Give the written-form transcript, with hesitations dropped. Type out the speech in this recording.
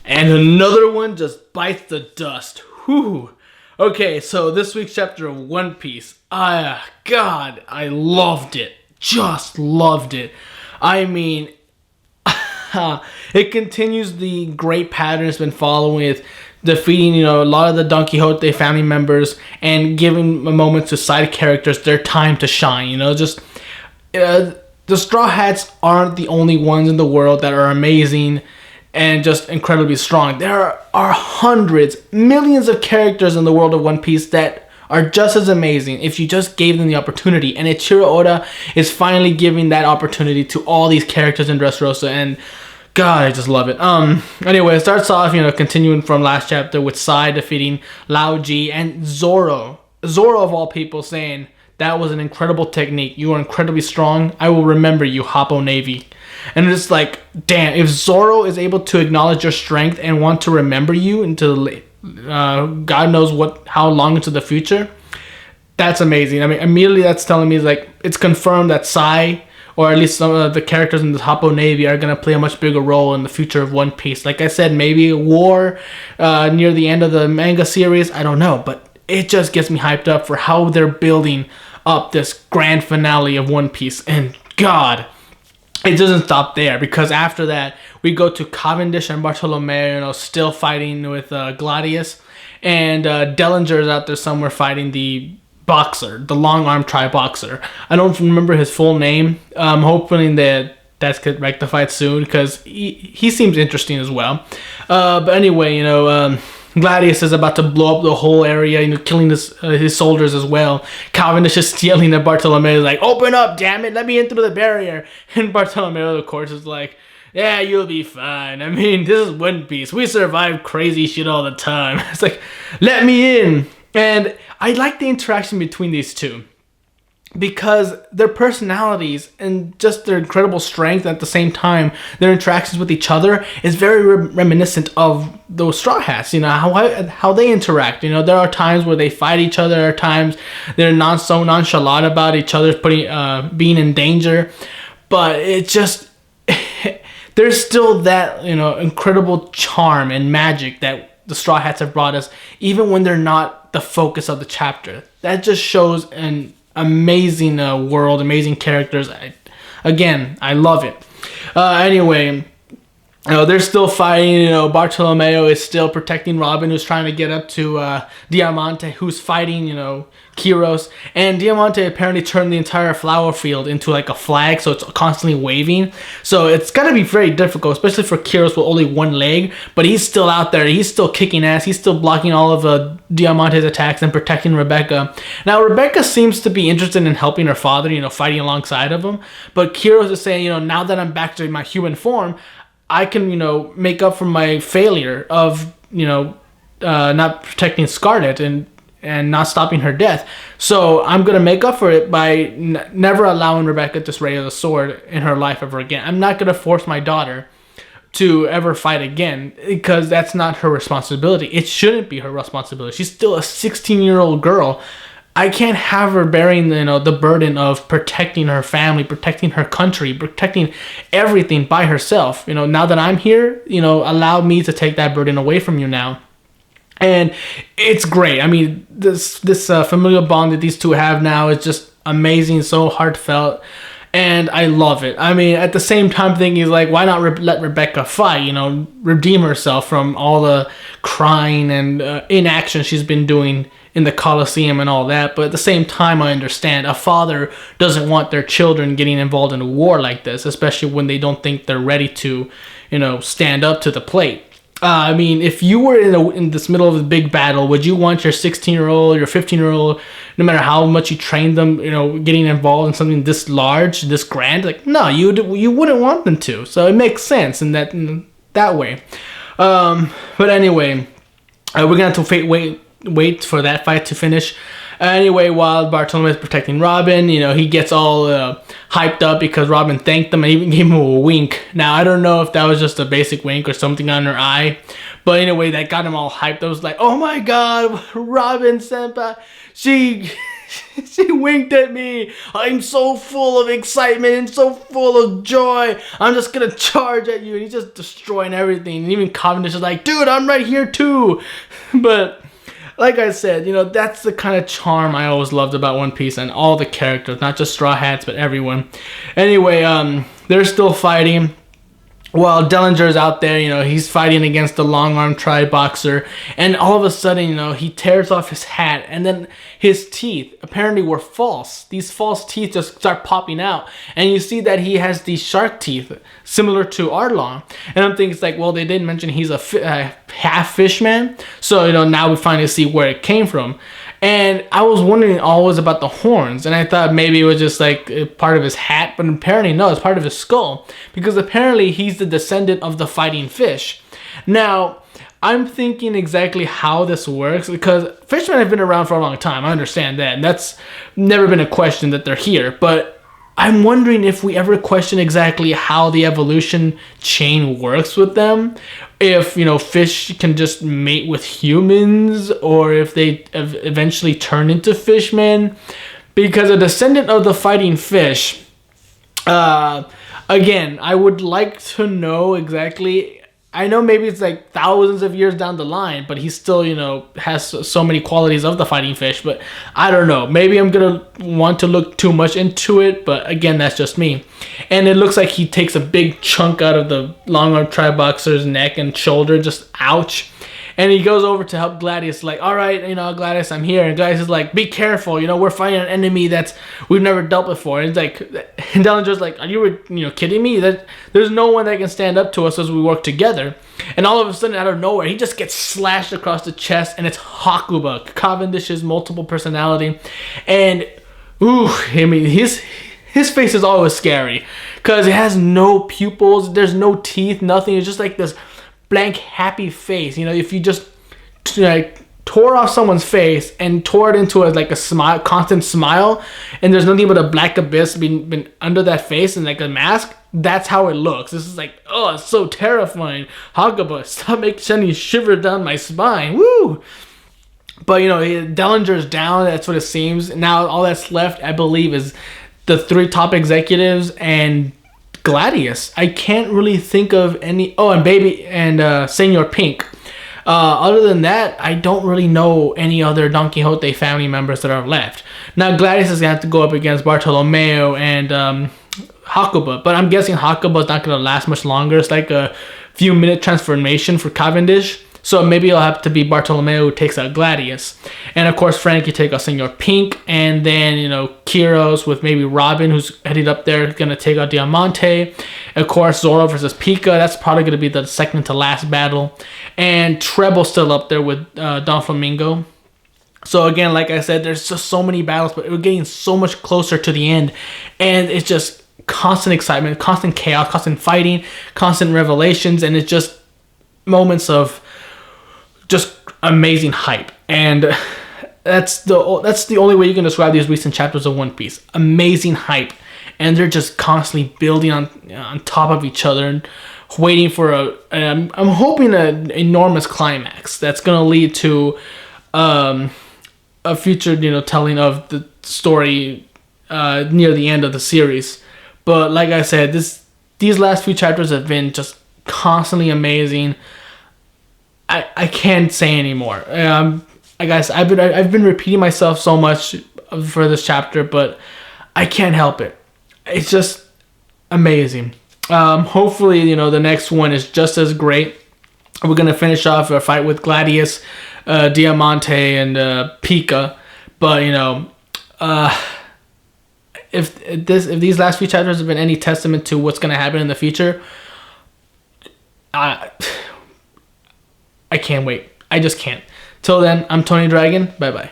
And another one just bites the dust. Whew. Okay, so this week's chapter of One Piece. God, I loved it. Just loved it. I mean, it continues the great pattern it's been following with defeating, a lot of the Don Quixote family members and giving a moment to side characters their time to shine. The Straw Hats aren't the only ones in the world that are amazing and just incredibly strong. There are hundreds, millions of characters in the world of One Piece that are just as amazing if you just gave them the opportunity. And Ichiro Oda is finally giving that opportunity to all these characters in Dressrosa, and God, I just love it. Anyway, it starts off, continuing from last chapter with Sai defeating Lao Ji and Zoro. Zoro of all people saying, "That was an incredible technique. You are incredibly strong. I will remember you, Hoppo Navy." And it's like, damn, if Zoro is able to acknowledge your strength and want to remember you until God knows how long into the future, that's amazing. I mean, immediately that's telling me it's confirmed that Sai, or at least some of the characters in the Hoppo Navy, are going to play a much bigger role in the future of One Piece. Like I said, maybe a war near the end of the manga series. I don't know, but it just gets me hyped up for how they're building up this grand finale of One Piece. And God, it doesn't stop there, because after that we go to Cavendish and Bartolomeo, still fighting with Gladius, and Dellinger is out there somewhere fighting the boxer, the long arm boxer. I don't remember his full name. I'm hoping that's get rectified soon, because he seems interesting as well. But anyway, Gladius is about to blow up the whole area, killing his soldiers as well. Cavendish is stealing, and Bartolomeo is like, "Open up, damn it, let me in through the barrier." And Bartolomeo, of course, is like, "Yeah, you'll be fine. I mean, this is One Piece. We survive crazy shit all the time." It's like, "Let me in." And I like the interaction between these two, because their personalities and just their incredible strength, at the same time their interactions with each other, is very reminiscent of those Straw Hats. How they interact. There are times where they fight each other. There are times they're not so nonchalant about each other's being in danger, but it just there's still that incredible charm and magic that the Straw Hats have brought us, even when they're not the focus of the chapter. That just shows an amazing world, amazing characters. I love it. Anyway, they're still fighting. Bartolomeo is still protecting Robin, who's trying to get up to Diamante, who's fighting Kiros. And Diamante apparently turned the entire flower field into like a flag, so it's constantly waving. So it's gonna be very difficult, especially for Kiros with only one leg. But he's still out there. He's still kicking ass. He's still blocking all of Diamante's attacks and protecting Rebecca. Now Rebecca seems to be interested in helping her father, fighting alongside of him. But Kiros is saying, now that I'm back to my human form, I can, make up for my failure of, not protecting Scarlet and not stopping her death. So I'm going to make up for it by never allowing Rebecca to raise a sword in her life ever again. I'm not going to force my daughter to ever fight again, because that's not her responsibility. It shouldn't be her responsibility. She's still a 16-year-old girl. I can't have her bearing, the burden of protecting her family, protecting her country, protecting everything by herself. Now that I'm here, allow me to take that burden away from you now. And it's great. I mean, this familial bond that these two have now is just amazing, so heartfelt, and I love it. I mean, at the same time, thinking like, why not let Rebecca fight? Redeem herself from all the crying and inaction she's been doing in the Colosseum and all that. But at the same time, I understand a father doesn't want their children getting involved in a war like this, especially when they don't think they're ready to, stand up to the plate. I mean, if you were in this middle of a big battle, would you want your 16-year-old, your 15-year-old, no matter how much you trained them, getting involved in something this large, this grand? Like, no, you wouldn't want them to. So it makes sense in that way. But anyway, we're gonna have to wait for that fight to finish. Anyway, while Bartolomeo is protecting Robin, he gets all hyped up because Robin thanked him and even gave him a wink. Now, I don't know if that was just a basic wink or something on her eye, but anyway, that got him all hyped. I was like, oh my god, Robin senpai, she She winked at me. I'm so full of excitement and so full of joy. I'm just gonna charge at you. And he's just destroying everything. And even Cavendish is like, dude, I'm right here too. But like I said, you know, that's the kind of charm I always loved about One Piece and all the characters, not just Straw Hats, but everyone. Anyway, they're still fighting. While Dellinger's out there, you know, he's fighting against the long-armed tri-boxer, and all of a sudden, you know, he tears off his hat, and then his teeth apparently were false. These false teeth just start popping out, and you see that he has these shark teeth, similar to Arlong. And I'm thinking, it's like, well, they didn't mention he's a half fish man, so, you know, now we finally see where it came from. And I was wondering always about the horns, and I thought maybe it was just like part of his hat, but apparently no, it's part of his skull, because apparently he's the descendant of the fighting fish. Now, I'm thinking exactly how this works, because fishermen have been around for a long time, I understand that, and that's never been a question that they're here, but I'm wondering if we ever question exactly how the evolution chain works with them. If, you know, fish can just mate with humans, or if they eventually turn into fishmen. Because a descendant of the fighting fish, again, I would like to know exactly. I know maybe it's like thousands of years down the line, but he still, you know, has so many qualities of the fighting fish. But I don't know. Maybe I'm going to want to look too much into it. But again, that's just me. And it looks like he takes a big chunk out of the long-armed tri-boxer's neck and shoulder. Just ouch. And he goes over to help Gladius, like, all right, you know, Gladius, I'm here. And Gladius is like, be careful, you know, we're fighting an enemy that's we've never dealt before. And it's like, and Dellinger's like, are you kidding me? That there's no one that can stand up to us as we work together. And all of a sudden, out of nowhere, he just gets slashed across the chest, and it's Hakuba, Cavendish's multiple personality. And ooh, I mean, his face is always scary because it has no pupils, there's no teeth, nothing. It's just like this blank happy face. You know, if you just like tore off someone's face and tore it into a smile, constant smile, and there's nothing but a black abyss been under that face and like a mask, that's how it looks. This is like, oh, it's so terrifying. Hakuba, stop sending shivers down my spine. Woo! But you know, Dellinger's down, that's what it seems. Now all that's left, I believe, is the 3 top executives and Gladius. I can't really think of any. Oh, and Baby and Senor Pink. Other than that, I don't really know any other Don Quixote family members that are left. Now Gladius is gonna have to go up against Bartolomeo and Hakuba, but I'm guessing Hakuba's not gonna last much longer. It's like a few minute transformation for Cavendish. So maybe it'll have to be Bartolomeo who takes out Gladius. And of course, Frankie take out Senor Pink. And then, you know, Kiros with maybe Robin, who's headed up there, going to take out Diamante. Of course, Zoro versus Pika. That's probably going to be the second to last battle. And Treble's still up there with Don Flamingo. So again, like I said, there's just so many battles, but we're getting so much closer to the end. And it's just constant excitement, constant chaos, constant fighting, constant revelations. And it's just moments of just amazing hype, and that's the only way you can describe these recent chapters of One Piece. Amazing hype, and they're just constantly building on top of each other and waiting for I'm hoping an enormous climax that's gonna lead to a future, you know, telling of the story near the end of the series. But like I said, these last few chapters have been just constantly amazing. I can't say anymore. I guess I've been repeating myself so much for this chapter, but I can't help it. It's just amazing. Hopefully, you know, the next one is just as great. We're gonna finish off a fight with Gladius, Diamante, and Pika. But you know, if these last few chapters have been any testament to what's gonna happen in the future, I can't wait. I just can't. Till then, I'm Tony Dragon. Bye-bye.